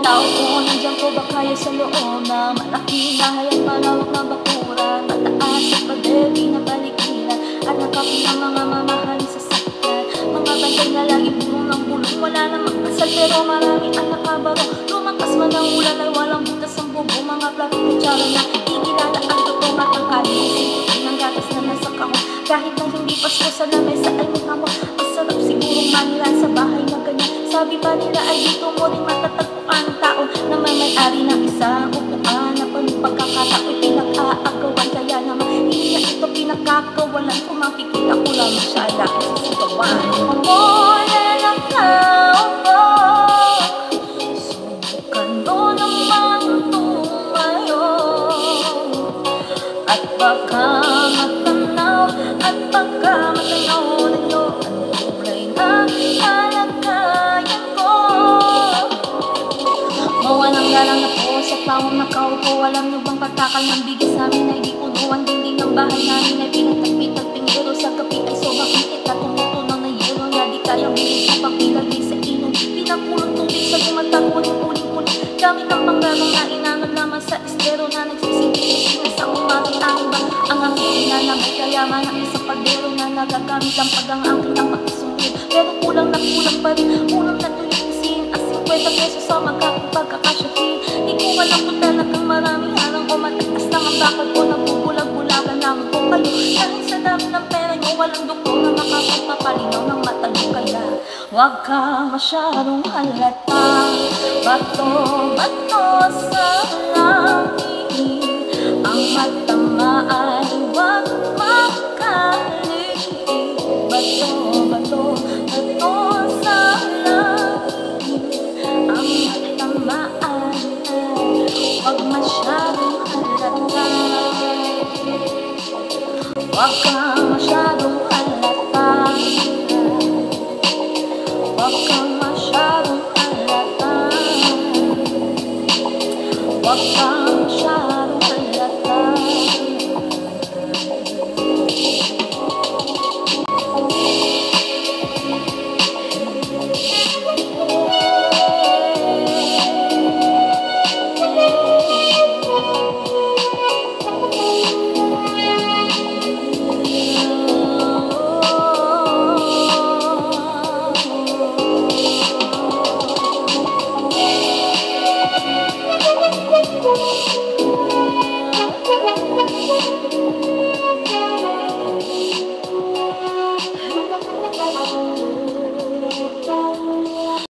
tao ko, nandiyan ko ba kaya sa loob na malaking bahay at malawak na bakuran, mataas at pader, di na balikiran, at nakapin ang mga mamahalin sa sakyan. Mga bantay na lagi bulong ng bulong, wala namang kasal pero marami ang nakabaro. Lumakas man ang ulan ay walang butas ang bubo, mga plato kutsara na ikilala ang totoo at ang kalimusin ng gatas na nasa kahon. Kahit na hindi pasko sa lamesa ay may hamon, ang sarap sigurong manira sa bahay na ganyan. Sabi ba nila ay dito mo rin matatagpuan ang tao na may-ari ng isang upuan na pagkakatao'y pinag-aagawan. Kaya naman hindi na ito pinagkakawalan, kung makikita ko lang siya ay laki sa sigawan. Wala lang tao mo, subukan mo naman tumayo, at baka matanaw, at baka matanaw ninyo ang kulay na kalagayan ko. Mawalang galang na po sa taong nakaupo. Alam nyo bang patakal ng bigis namin ay di punuan? Dingding ng bahay namin ay pinatagpitag pero sa kapi ay sobrang init at tumutunaw na yelo na di kayang bilis upang ilagay sa inom. Pinapulong tubig sa lumatang uling-uling-uling, gamit ang panggarong na inanod lamang sa estero na nagsisintilis na sa umami. Ang ba ang aking inanamay kayaman ng isang padero na nagagamit ang pag-ang-angkin ang makisungkit, pero kulang na kulang pa rin. Unang na tulisin ang 50 pesos sa pagkakasyahin. Di ko alam kung talagang maraming harang o mataas lang ang bakal ko, nagbubulag-bulagan lang po kayo. Dahil sa dami ng pera nyo, walang doktor na makapagpapalinaw ng mata nyo. Kaya huwag ka masyadong halata, bato-bato sa langit. Ang matama ay huwag makaliit, bato-bato, bato sa langit. Ang matama ay huwag masyadong halata, huwag ka masyadong